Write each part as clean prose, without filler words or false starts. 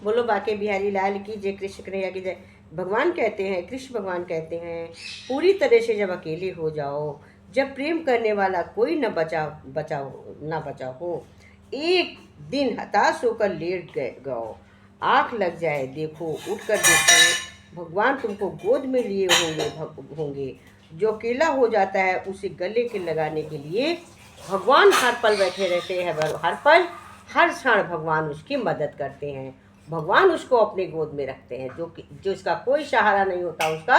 बोलो बाके बिहारी लाल की जय, कृष्ण कन्हैया की जय। भगवान कहते हैं, कृष्ण भगवान कहते हैं, पूरी तरह से जब अकेले हो जाओ, जब प्रेम करने वाला कोई न बचा हो, एक दिन हताश होकर लेट गए गओ, आँख लग जाए देखो, उठकर देखो, भगवान तुमको गोद में लिए होंगे। जो अकेला हो जाता है उसे गले के लगाने के लिए भगवान हर पल बैठे रहते हैं। हर पल हर क्षण भगवान उसकी मदद करते हैं। भगवान उसको अपने गोद में रखते हैं। जो इसका कोई सहारा नहीं होता, उसका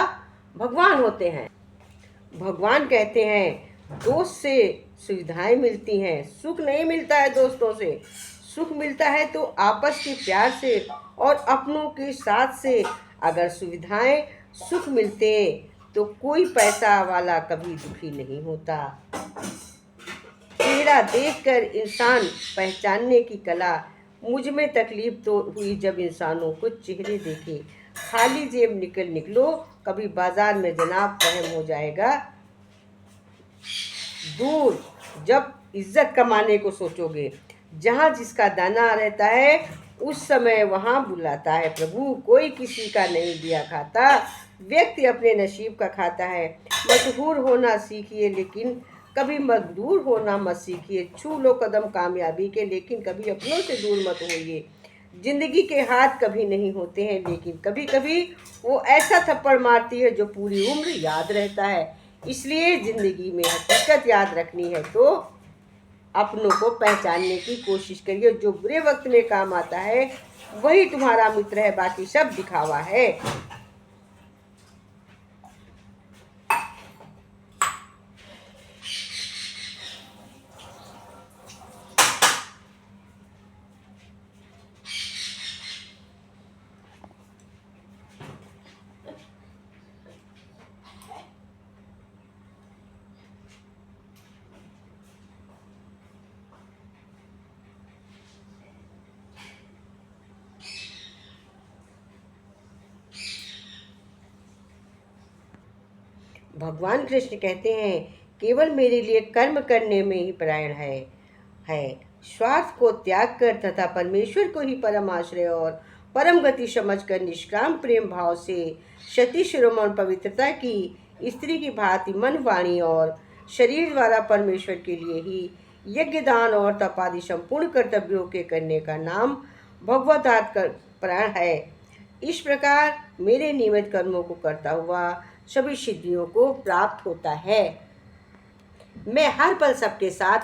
भगवान होते हैं। भगवान कहते हैं, दोस्त से सुविधाएं मिलती हैं, सुख नहीं मिलता है दोस्तों से। सुख मिलता है तो आपस के प्यार से और अपनों के साथ से। अगर सुविधाएं सुख मिलते तो कोई पैसा वाला कभी दुखी नहीं होता। चेहरा देखकर इंसान पहचानने की कला। मुझ में तकलीफ तो हुई जब इंसानों को चेहरे देखे। खाली जेब निकलो, कभी बाजार में जनाब वहम हो जाएगा दूर। जब इज्जत कमाने को सोचोगे, जहाँ जिसका दाना रहता है उस समय वहाँ बुलाता है प्रभु। कोई किसी का नहीं दिया खाता, व्यक्ति अपने नसीब का खाता है। मशहूर होना सीखिए लेकिन कभी मजदूर होना मत सीखिए। छू लो कदम कामयाबी के लेकिन कभी अपनों से दूर मत होइए। जिंदगी के हाथ कभी नहीं होते हैं लेकिन कभी कभी वो ऐसा थप्पड़ मारती है जो पूरी उम्र याद रहता है। इसलिए जिंदगी में हकीकत याद रखनी है तो अपनों को पहचानने की कोशिश करिए। जो बुरे वक्त में काम आता है वही तुम्हारा मित्र है, बाकी सब दिखावा है। भगवान कृष्ण कहते हैं, केवल मेरे लिए कर्म करने में ही परायण है। स्वार्थ को त्याग कर तथा परमेश्वर को ही परम आश्रय और परम गति समझकर निष्काम प्रेम भाव से सती शिरोमणि पवित्रता की स्त्री की भांति मन, वाणी और शरीर द्वारा परमेश्वर के लिए ही यज्ञ, दान और तपादि संपूर्ण कर्तव्यों के करने का नाम भगवतात् प्राण है। इस प्रकार मेरे नियमित कर्मों को करता हुआ सभी सिद्धियों को प्राप्त होता है। मैं हर पल सबके साथ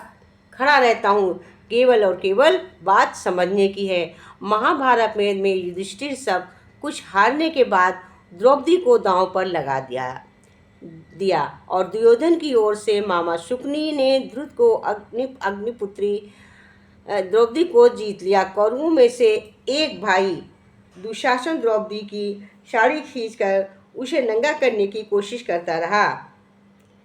खड़ा रहता हूँ। केवल और केवल बात समझने की है। महाभारत में युधिष्ठिर सब कुछ हारने के बाद द्रौपदी को दांव पर लगा दिया और दुर्योधन की ओर से मामा शुकनी ने द्रुत को अग्निपुत्री द्रौपदी को जीत लिया। कौरवों में से एक भाई दुशासन द्रौपदी की साड़ी खींचकर उसे नंगा करने की कोशिश करता रहा।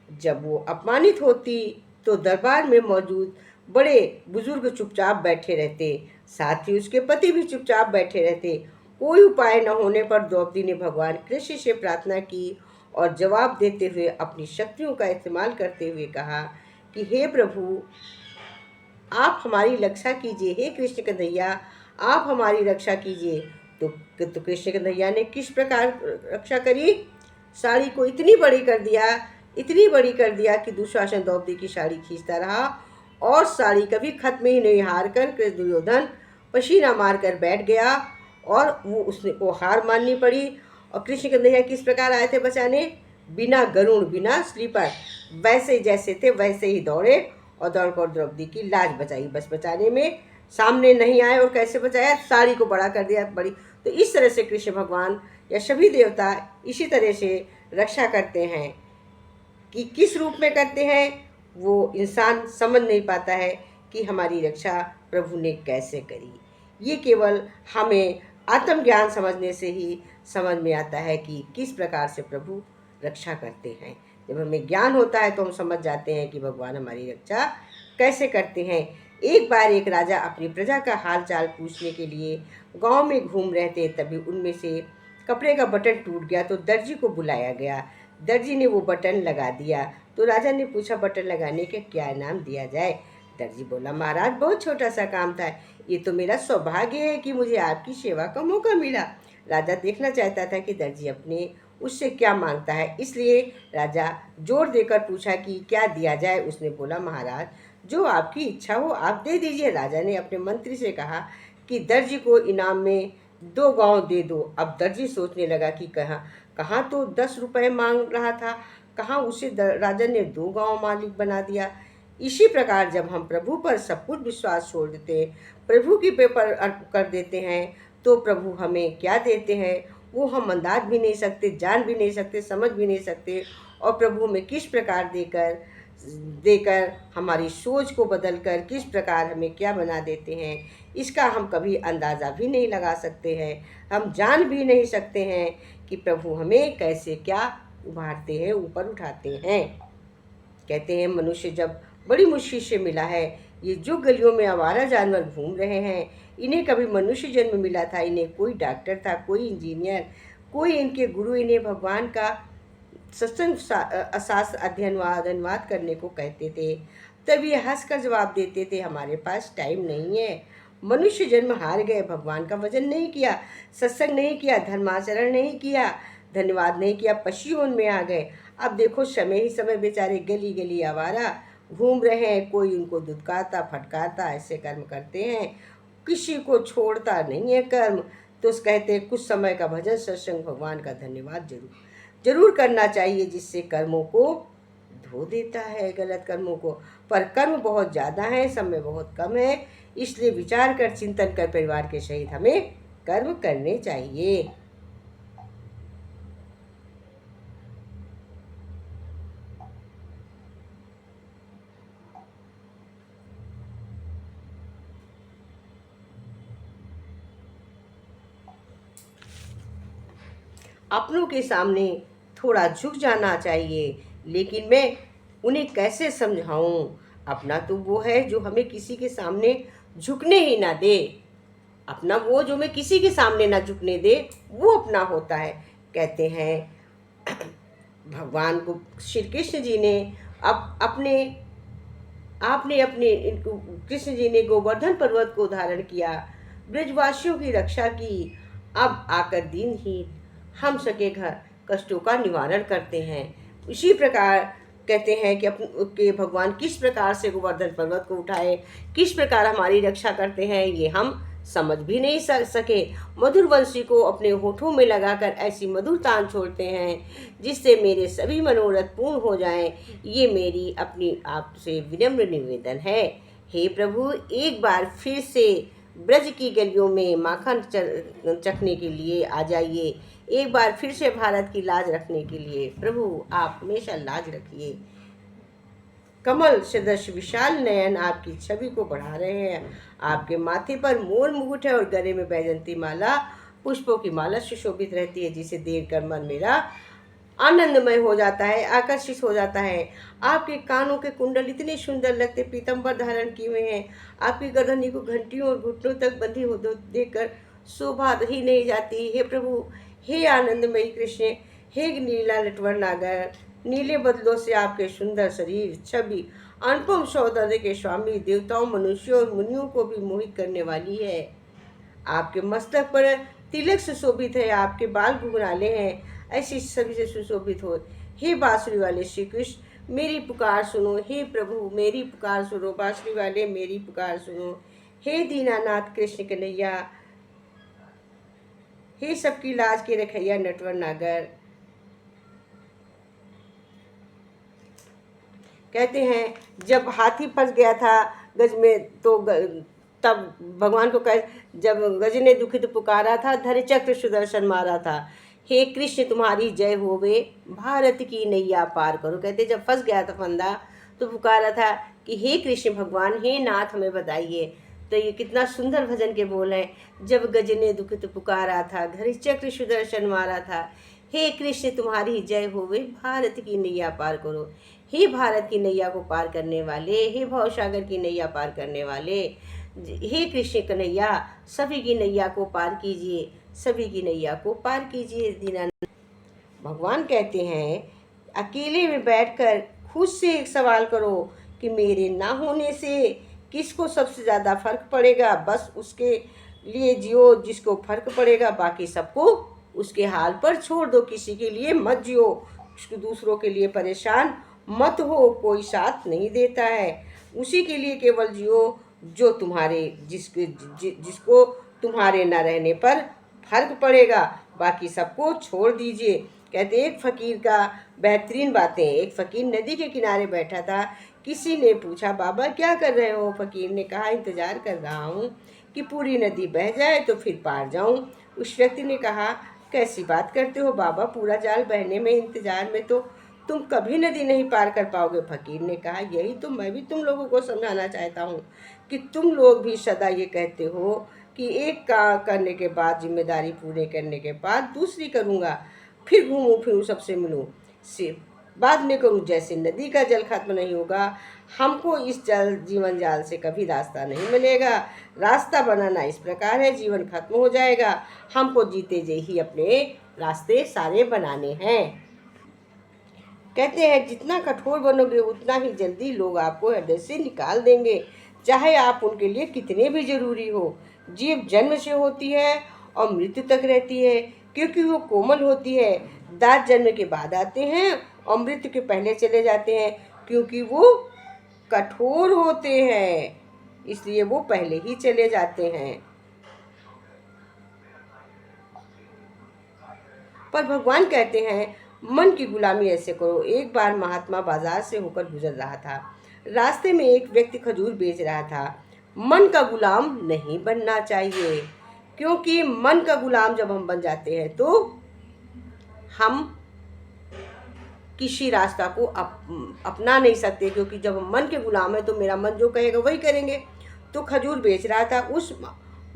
जब वो अपमानित होती तो दरबार में मौजूद बड़े बुजुर्ग चुपचाप बैठे रहते, साथ ही उसके पति भी चुपचाप बैठे रहते। कोई उपाय न होने पर द्रौपदी ने भगवान कृष्ण से प्रार्थना की और जवाब देते हुए अपनी शक्तियों का इस्तेमाल करते हुए कहा कि हे प्रभु, आप हमारी रक्षा कीजिए। हे कृष्ण कन्हैया, आप हमारी रक्षा कीजिए। तो कृष्ण कन्हैया ने किस प्रकार रक्षा करी? साड़ी को इतनी बड़ी कर दिया कि दुशासन द्रौपदी की साड़ी खींचता रहा और साड़ी कभी खत्म ही नहीं। हार कर दुर्योधन पसीना मार कर बैठ गया और उसको हार माननी पड़ी। और कृष्ण कन्हैया किस प्रकार आए थे बचाने? बिना गरुड़, बिना स्लीपर, वैसे जैसे थे वैसे ही दौड़े और दौड़कर द्रौपदी की लाज बचाई। बस बचाने में सामने नहीं आए। और कैसे बचाया? साड़ी को बड़ा कर दिया, बड़ी। तो इस तरह से कृष्ण भगवान या सभी देवता इसी तरह से रक्षा करते हैं। कि किस रूप में करते हैं वो इंसान समझ नहीं पाता है कि हमारी रक्षा प्रभु ने कैसे करी। ये केवल हमें आत्मज्ञान समझने से ही समझ में आता है कि किस प्रकार से प्रभु रक्षा करते हैं। जब हमें ज्ञान होता है तो हम समझ जाते हैं कि भगवान हमारी रक्षा कैसे करते हैं। एक बार एक राजा अपनी प्रजा का हाल चाल पूछने के लिए गांव में घूम रहे थे। तभी उनमें से कपड़े का बटन टूट गया तो दर्जी को बुलाया गया। दर्जी ने वो बटन लगा दिया तो राजा ने पूछा, बटन लगाने का क्या इनाम दिया जाए? दर्जी बोला, महाराज बहुत छोटा सा काम था, ये तो मेरा सौभाग्य है कि मुझे आपकी सेवा का मौका मिला। राजा देखना चाहता था कि दर्जी अपने उससे क्या मांगता है, इसलिए राजा जोर देकर पूछा कि क्या दिया जाए। उसने बोला, महाराज जो आपकी इच्छा हो आप दे दीजिए। राजा ने अपने मंत्री से कहा कि दर्जी को इनाम में 2 गांव दे दो। अब दर्जी सोचने लगा कि कहाँ कहाँ तो 10 रुपये मांग रहा था, कहाँ उसे राजा ने 2 गांव मालिक बना दिया। इसी प्रकार जब हम प्रभु पर सब कुछ विश्वास छोड़ देते, प्रभु की पेपर कर देते हैं, तो प्रभु हमें क्या देते हैं वो हम अंदाज भी नहीं सकते, जान भी नहीं सकते, समझ भी नहीं सकते। और प्रभु हमें किस प्रकार देकर देकर हमारी सोच को बदलकर किस प्रकार हमें क्या बना देते हैं, इसका हम कभी अंदाज़ा भी नहीं लगा सकते हैं। हम जान भी नहीं सकते हैं कि प्रभु हमें कैसे क्या उभारते हैं, ऊपर उठाते हैं। कहते हैं मनुष्य जब बड़ी मुश्किल से मिला है, ये जो गलियों में आवारा जानवर घूम रहे हैं, इन्हें कभी मनुष्य जन्म मिला था। इन्हें कोई डॉक्टर था, कोई इंजीनियर, कोई इनके गुरु इन्हें भगवान का सत्संग शास्त्र अध्ययनवाद करने को कहते थे। तब ये हंसकर जवाब देते थे, हमारे पास टाइम नहीं है। मनुष्य जन्म हार गए, भगवान का भजन नहीं किया, सत्संग नहीं किया, धर्माचरण नहीं किया, धन्यवाद नहीं किया, पशुओं में आ गए। अब देखो समय ही समय बेचारे गली गली आवारा घूम रहे हैं, कोई उनको दुदकारता फटकारता ऐसे कर्म करते हैं, किसी को छोड़ता नहीं है कर्म। तो कहते हैं कुछ समय का भजन सत्संग भगवान का धन्यवाद जरूर करना चाहिए, जिससे कर्मों को धो देता है, गलत कर्मों को। पर कर्म बहुत ज़्यादा है, समय बहुत कम है, इसलिए विचार कर चिंतन कर परिवार के सहित हमें कर्म करने चाहिए। अपनों के सामने थोड़ा झुक जाना चाहिए, लेकिन मैं उन्हें कैसे समझाऊं? अपना तो वो है जो हमें किसी के सामने झुकने ही ना दे। अपना वो जो हमें किसी के सामने ना झुकने दे, वो अपना होता है। कहते हैं भगवान को श्री कृष्ण जी ने अपने कृष्ण जी ने गोवर्धन पर्वत को धारण किया, ब्रजवासियों की रक्षा की। अब आकर दीनहीन हम सके घर कष्टों का निवारण करते हैं। इसी प्रकार कहते हैं कि भगवान किस प्रकार से गोवर्धन पर्वत को उठाए, किस प्रकार हमारी रक्षा करते हैं, ये हम समझ भी नहीं सके। मधुर वंशी को अपने होठों में लगाकर ऐसी मधुर तान छोड़ते हैं जिससे मेरे सभी मनोरथ पूर्ण हो जाएं। ये मेरी अपनी आपसे विनम्र निवेदन है। हे प्रभु, एक बार फिर से ब्रज की गलियों में माखन चखने के लिए आ जाइए। एक बार फिर से भारत की लाज रखने के लिए प्रभु आप हमेशा लाज रखिए। कमल सदृश विशाल नयन आपकी छवि को बढ़ा रहे हैं। आपके माथे पर मोर मुकुट है और गले में बैजंती माला पुष्पों की माला सुशोभित रहती है, जिसे देखकर मन मेरा आनंदमय हो जाता है, आकर्षित हो जाता है। आपके कानों के कुंडल इतने सुंदर लगते, पीतंबर धारण किए हुए हैं। आपकी गर्दनी को घंटियों और घुटनों तक बंधी हो देखकर शोभा ही नहीं जाती। हे प्रभु, हे आनंदमयी कृष्ण, हे नीला नटवर नागर, नीले बदलों से आपके सुंदर शरीर छवि अनुपम सौंदर्य के स्वामी, देवताओं मनुष्यों और मुनियों को भी मोहित करने वाली है। आपके मस्तक पर तिलक सुशोभित है, आपके बाल घुंघराले हैं, ऐसी सभी से सुशोभित हो। हे बांसुरी वाले श्री कृष्ण, मेरी पुकार सुनो। हे प्रभु, मेरी पुकार सुनो। बांसुरी वाले, मेरी पुकार सुनो। हे दीनानाथ कृष्ण कन्हैया, हे सबकी लाज के रखैया नटवर नागर। कहते हैं जब हाथी फंस गया था गज में, तो तब भगवान को कह, जब गज ने दुखित पुकारा था, धरि चक्र सुदर्शन मारा था। हे कृष्ण तुम्हारी जय होवे, भारत की नैया पार करो। कहते जब फंस गया था फंदा, तो पुकारा था कि हे कृष्ण भगवान, हे नाथ हमें बताइए। तो ये कितना सुंदर भजन के बोल हैं। जब गज ने दुखित पुकारा था, धरि चक्र सुदर्शन मारा था। हे कृष्ण तुम्हारी जय होवे, भारत की नैया पार करो। हे भारत की नैया को पार करने वाले, हे भवसागर की नैया पार करने वाले, हे कृष्ण कन्हैया, सभी की नैया को पार कीजिए, सभी की नैया को पार कीजिए दीनानाथ। भगवान कहते हैं अकेले में बैठकर खुद से एक सवाल करो कि मेरे ना होने से किसको सबसे ज़्यादा फर्क पड़ेगा, बस उसके लिए जियो जिसको फर्क पड़ेगा, बाकी सबको उसके हाल पर छोड़ दो। किसी के लिए मत जियो, दूसरों के लिए परेशान मत हो, कोई साथ नहीं देता है। उसी के लिए केवल जियो जो तुम्हारे जिसको तुम्हारे न रहने पर फर्क पड़ेगा, बाकी सबको छोड़ दीजिए। कहते एक फकीर का बेहतरीन बातें। एक फकीर नदी के किनारे बैठा था। किसी ने पूछा, बाबा क्या कर रहे हो? फकीर ने कहा, इंतजार कर रहा हूँ कि पूरी नदी बह जाए तो फिर पार जाऊँ। उस व्यक्ति ने कहा, कैसी बात करते हो बाबा, पूरा जाल बहने में इंतजार में तो तुम कभी नदी नहीं पार कर पाओगे। फकीर ने कहा, यही तो मैं भी तुम लोगों को समझाना चाहता हूँ कि तुम लोग भी सदा ये कहते हो कि एक काम करने के बाद, जिम्मेदारी पूरे करने के बाद दूसरी करूँगा, फिर घूमूं फिरूं सबसे मिलूं, सिर्फ बाद में करूं। जैसे नदी का जल खत्म नहीं होगा, हमको इस जल जीवन जाल से कभी रास्ता नहीं मिलेगा। रास्ता बनाना इस प्रकार है, जीवन खत्म हो जाएगा, हमको जीते जी ही अपने रास्ते सारे बनाने हैं। कहते हैं जितना कठोर बनोगे उतना ही जल्दी लोग आपको हृदय से निकाल देंगे, चाहे आप उनके लिए कितने भी जरूरी हो। जीव जन्म से होती है और मृत्यु तक रहती है, क्योंकि वो कोमल होती है। दांत जन्म के बाद आते हैं और मृत्यु के पहले चले जाते हैं, क्योंकि वो कठोर होते हैं, इसलिए वो पहले ही चले जाते हैं। पर भगवान कहते हैं मन की गुलामी ऐसे करो। एक बार महात्मा बाजार से होकर गुजर रहा था। रास्ते में एक व्यक्ति खजूर बेच रहा था। मन का गुलाम नहीं बनना चाहिए, क्योंकि मन का गुलाम जब हम बन जाते हैं तो हम किसी रास्ता को अपना नहीं सकते, क्योंकि जब हम मन के गुलाम है तो मेरा मन जो कहेगा वही करेंगे। तो खजूर बेच रहा था। उस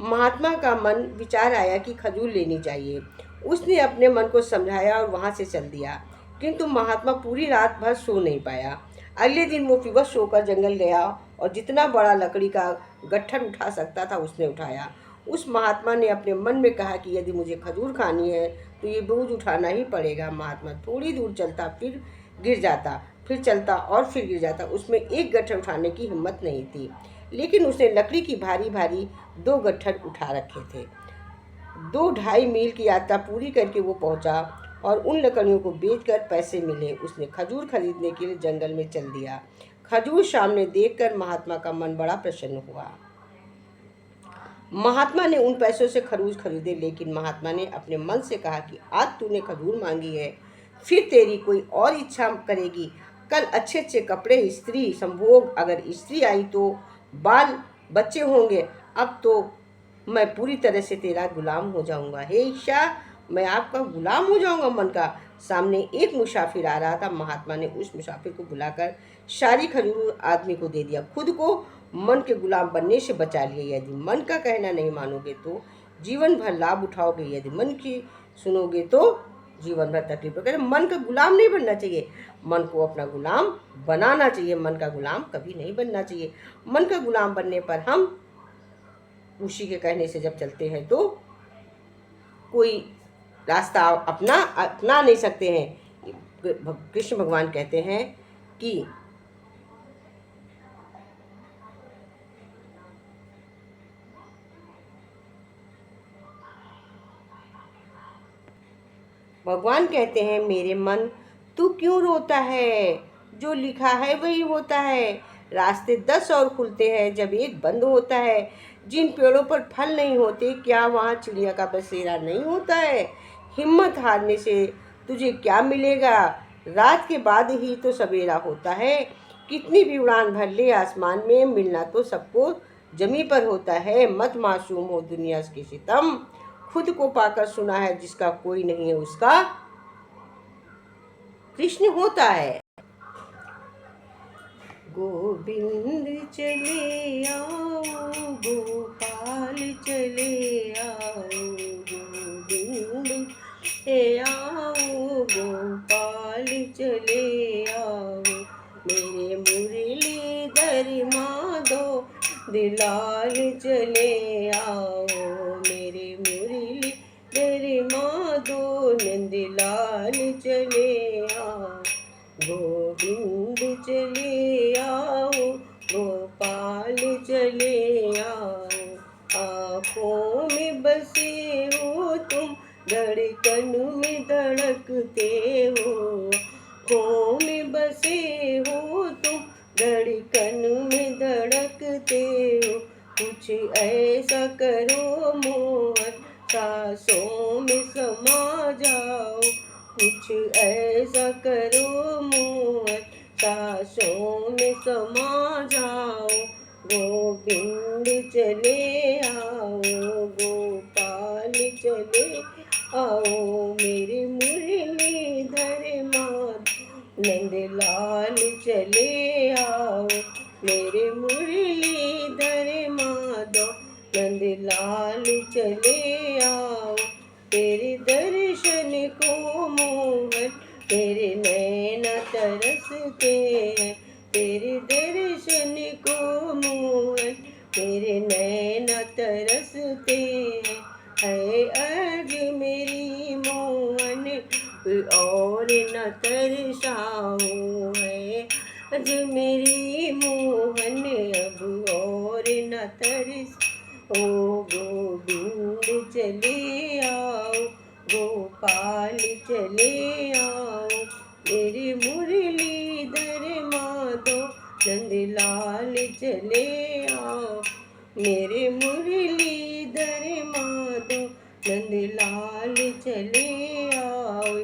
महात्मा का मन विचार आया कि खजूर लेनी चाहिए। उसने अपने मन को समझाया और वहाँ से चल दिया, किंतु महात्मा पूरी रात भर सो नहीं पाया। अगले दिन वो विवश होकर जंगल गया और जितना बड़ा लकड़ी का गट्ठर उठा सकता था उसने उठाया। उस महात्मा ने अपने मन में कहा कि यदि मुझे खजूर खानी है तो ये बोझ उठाना ही पड़ेगा। महात्मा थोड़ी दूर चलता, फिर गिर जाता, फिर चलता और फिर गिर जाता। उसमें एक गट्ठर उठाने की हिम्मत नहीं थी, लेकिन उसने लकड़ी की भारी भारी 2 गट्ठर उठा रखे थे। 2-2.5 मील की यात्रा पूरी करके वो पहुंचा और उन लकड़ियों को बेचकर पैसे मिले। उसने खजूर खरीदने के लिए जंगल में चल दिया। खजूर सामने देखकर महात्मा का मन बड़ा प्रसन्न हुआ। महात्मा ने उन पैसों से खजूर खरीदे, लेकिन महात्मा ने अपने मन से कहा कि आज तूने खजूर मांगी है, फिर तेरी कोई और इच्छा करेगी। कल अच्छे अच्छे कपड़े, स्त्री संभोग, अगर स्त्री आई तो बाल बच्चे होंगे। अब तो मैं पूरी तरह से तेरा गुलाम हो जाऊंगा। हे ईशा, मैं आपका गुलाम हो जाऊंगा मन का। सामने एक मुसाफिर आ रहा था। महात्मा ने उस मुसाफिर को बुलाकर सारी खजूर आदमी को दे दिया। खुद को मन के गुलाम बनने से बचा लिया। यदि मन का कहना नहीं मानोगे तो जीवन भर लाभ उठाओगे, यदि मन की सुनोगे तो जीवन भर तकलीफ होगी। मन का गुलाम नहीं बनना चाहिए, मन को अपना गुलाम बनाना चाहिए। मन का गुलाम कभी नहीं बनना चाहिए। मन का गुलाम बनने पर हम उसी के कहने से जब चलते हैं तो कोई रास्ता अपना नहीं सकते हैं। कृष्ण भगवान कहते हैं कि भगवान कहते हैं, मेरे मन तू क्यों रोता है? जो लिखा है वही होता है। रास्ते 10 और खुलते हैं जब एक बंद होता है। जिन पेड़ों पर फल नहीं होते, क्या वहाँ चिड़िया का बसेरा नहीं होता है? हिम्मत हारने से तुझे क्या मिलेगा? रात के बाद ही तो सवेरा होता है। कितनी भी उड़ान भर ले आसमान में, मिलना तो सबको जमी पर होता है। मत मासूम हो दुनिया के सितम, खुद को पाकर सुना है जिसका कोई नहीं है उसका कृष्ण होता है। गोविंद चले आओ, गोपाल चले आओ, गोविंद आओ, गोपाल चले आओ, मेरे मुरलीधर माधो दिलाल चले आओ, मेरे मुरलीधर माधो नंदलाल चले आओ, गोविंद चले आओ, गोपाल धड़कन में धड़कते हो, आँखों में बसे हो तुम, धड़कन में धड़कते हो। कुछ ऐसा करो मोहन, सांसों में समा जाओ, कुछ ऐसा करो मोहन, सांसों में समा जाओ। गोविंद चले आओ, गोपाल चले आओ, मेरे मुरलीधर माधव नंदलाल चले आओ, मेरे मुरलीधर माधव नंदलाल चले आओ। तेरे दर्शन को मोहन तेरे नैना तरसते हैं, तेरे दर्शन को मोहन मेरे नैना तरसते हैं। है अर्ज मेरी मोहन और न तरसाओ, है अर्ज मेरी मोहन अब और न तरस। ओ गोविंद चले आओ, गोपाल चले आओ, मेरे मुरलीधर माधव नंदलाल चले आओ, मेरे मुरलीधर माधव नंदलाल चले आओ।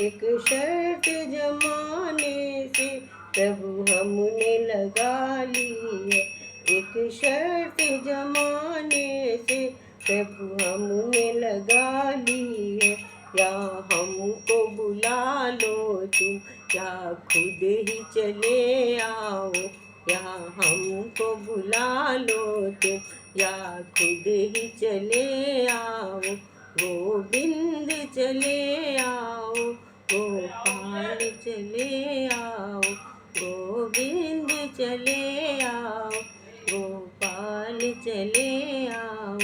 एक शर्त जमाने से प्रभु हमने लगा ली है, एक शर्त जमाने से प्रभु हमने लगा ली है। या हमको बुला लो तुम, या खुद ही चले आओ, या हमको बुला लो तुम, या खुद ही चले आओ। गोविंद चले आओ, गोपाल चले आओ, गोविंद चले आओ, गोपाल चले आओ,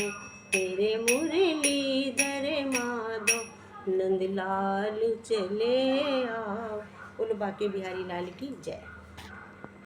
तेरे मुरलीधर माधव नंदलाल चले आओ। बोलो बाके बिहारी लाल की जय।